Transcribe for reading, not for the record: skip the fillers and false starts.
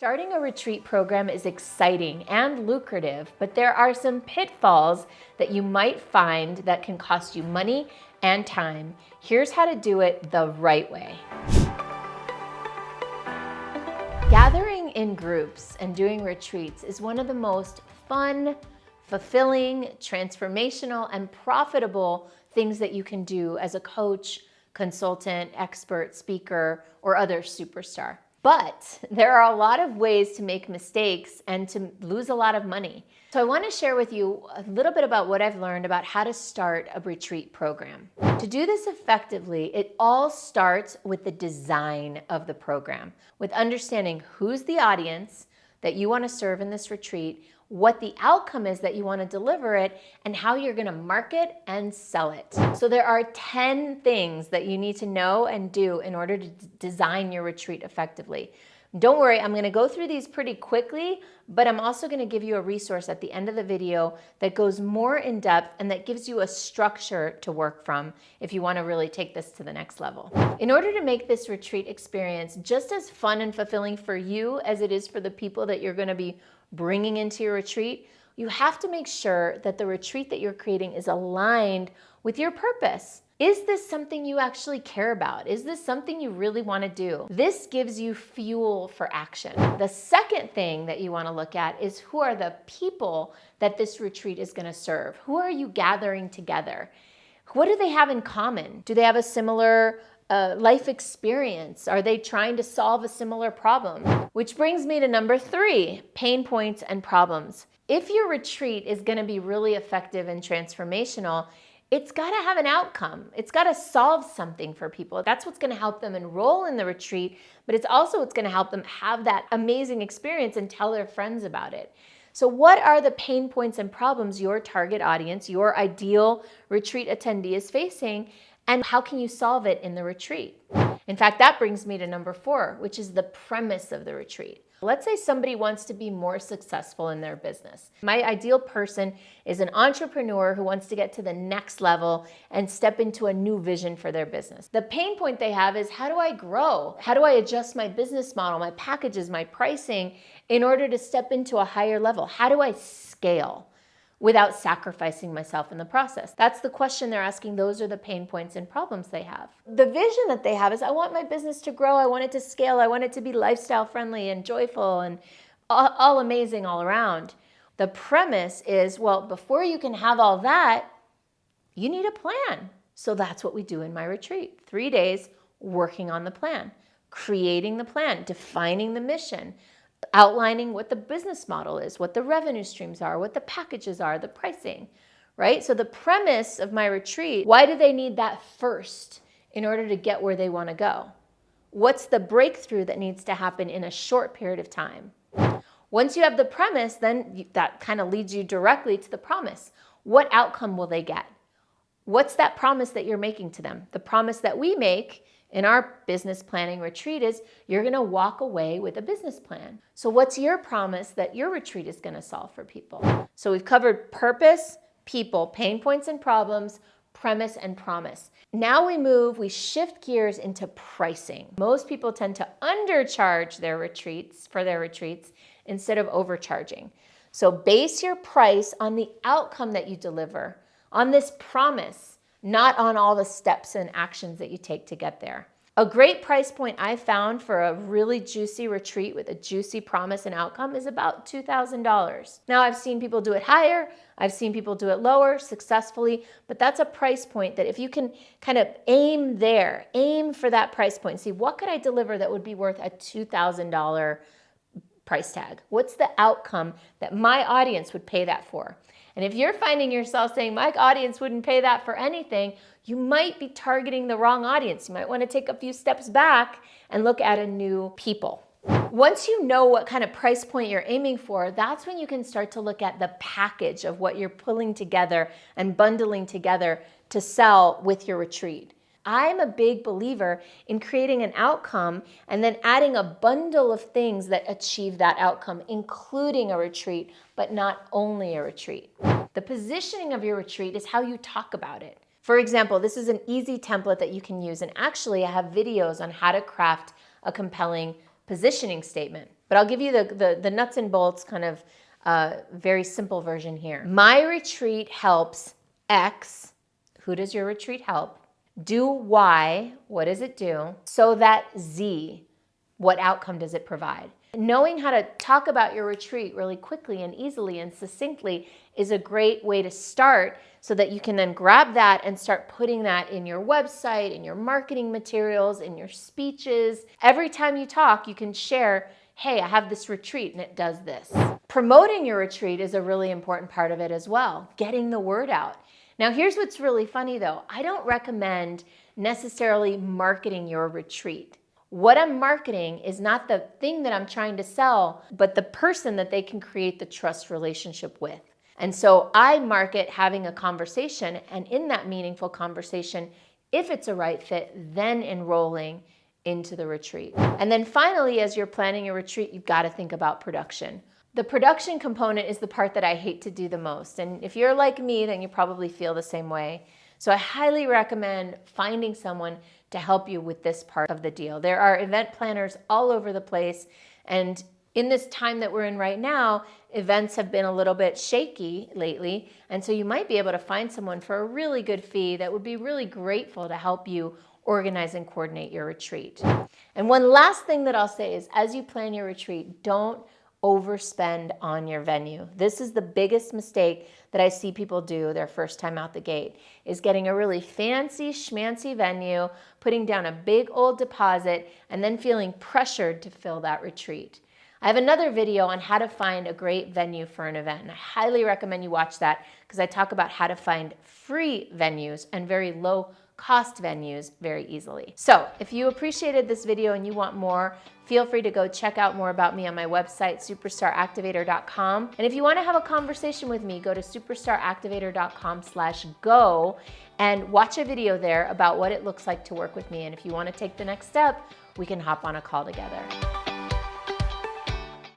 Starting a retreat program is exciting and lucrative, but there are some pitfalls that you might find that can cost you money and time. Here's how to do it the right way. Gathering in groups and doing retreats is one of the most fun, fulfilling, transformational, and profitable things that you can do as a coach, consultant, expert, speaker, or other superstar. But there are a lot of ways to make mistakes and to lose a lot of money. So I want to share with you a little bit about what I've learned about how to start a retreat program. To do this effectively, it all starts with the design of the program, with understanding who's the audience that you want to serve in this retreat, what the outcome is that you want to deliver it, and how you're going to market and sell it. So there are 10 things that you need to know and do in order to design your retreat effectively. Don't worry, I'm going to go through these pretty quickly, but I'm also going to give you a resource at the end of the video that goes more in depth and that gives you a structure to work from if you want to really take this to the next level. In order to make this retreat experience just as fun and fulfilling for you as it is for the people that you're going to be bringing into your retreat, you have to make sure that the retreat that you're creating is aligned with your purpose. Is this something you actually care about? Is this something you really want to do? This gives you fuel for action. The second thing that you want to look at is who are the people that this retreat is going to serve? Who are you gathering together? What do they have in common? Do they have a similar life experience? Are they trying to solve a similar problem? Which brings me to number 3, pain points and problems. If your retreat is going to be really effective and transformational, it's got to have an outcome. It's got to solve something for people. That's what's going to help them enroll in the retreat, but it's also what's going to help them have that amazing experience and tell their friends about it. So what are the pain points and problems your target audience, your ideal retreat attendee is facing, and how can you solve it in the retreat? In fact, that brings me to number 4, which is the premise of the retreat. Let's say somebody wants to be more successful in their business. My ideal person is an entrepreneur who wants to get to the next level and step into a new vision for their business. The pain point they have is, how do I grow? How do I adjust my business model, my packages, my pricing in order to step into a higher level? How do I scale without sacrificing myself in the process? That's the question they're asking. Those are the pain points and problems they have. The vision that they have is, I want my business to grow. I want it to scale. I want it to be lifestyle friendly and joyful and all amazing all around. The premise is, well, before you can have all that, you need a plan. So that's what we do in my retreat. 3 days working on the plan, creating the plan, defining the mission, outlining what the business model is, what the revenue streams are, what the packages are, the pricing, right? So the premise of my retreat, why do they need that first in order to get where they want to go? What's the breakthrough that needs to happen in a short period of time? Once you have the premise, then that kind of leads you directly to the promise. What outcome will they get? What's that promise that you're making to them? The promise that we make in our business planning retreat is you're going to walk away with a business plan. So what's your promise that your retreat is going to solve for people? So we've covered purpose, people, pain points and problems, premise and promise. Now we shift gears into pricing. Most people tend to undercharge their retreats instead of overcharging. So base your price on the outcome that you deliver, on this promise, not on all the steps and actions that you take to get there. A great price point I found for a really juicy retreat with a juicy promise and outcome is about $2,000. Now, I've seen people do it higher, I've seen people do it lower successfully, but that's a price point that if you can kind of aim for that price point, see what could I deliver that would be worth a $2,000 price tag? What's the outcome that my audience would pay that for? And if you're finding yourself saying, my audience wouldn't pay that for anything, you might be targeting the wrong audience. You might want to take a few steps back and look at a new people. Once you know what kind of price point you're aiming for, that's when you can start to look at the package of what you're pulling together and bundling together to sell with your retreat. I'm a big believer in creating an outcome and then adding a bundle of things that achieve that outcome, including a retreat, but not only a retreat. The positioning of your retreat is how you talk about it. For example, this is an easy template that you can use, and actually I have videos on how to craft a compelling positioning statement. But I'll give you the nuts and bolts kind of very simple version here. My retreat helps X. Who does your retreat help? Do Y. What does it do? So that Z. What outcome does it provide? Knowing how to talk about your retreat really quickly and easily and succinctly is a great way to start, so that you can then grab that and start putting that in your website, in your marketing materials, in your speeches. Every time you talk, you can share, hey, I have this retreat and it does this. Promoting your retreat is a really important part of it as well, getting the word out. Now, here's what's really funny though. I don't recommend necessarily marketing your retreat. What I'm marketing is not the thing that I'm trying to sell, but the person that they can create the trust relationship with. And so I market having a conversation, and in that meaningful conversation, if it's a right fit, then enrolling into the retreat. And then finally, as you're planning a retreat, you've got to think about production. The production component is the part that I hate to do the most. And if you're like me, then you probably feel the same way. So I highly recommend finding someone to help you with this part of the deal. There are event planners all over the place, and in this time that we're in right now, events have been a little bit shaky lately, and so you might be able to find someone for a really good fee that would be really grateful to help you organize and coordinate your retreat. And one last thing that I'll say is, as you plan your retreat, don't overspend on your venue. This is the biggest mistake that I see people do their first time out the gate, is getting a really fancy schmancy venue, putting down a big old deposit, and then feeling pressured to fill that retreat. I have another video on how to find a great venue for an event, and I highly recommend you watch that, because I talk about how to find free venues and very low cost venues very easily. So if you appreciated this video and you want more, feel free to go check out more about me on my website, superstaractivator.com. And if you want to have a conversation with me, go to superstaractivator.com/go and watch a video there about what it looks like to work with me. And if you want to take the next step, we can hop on a call together.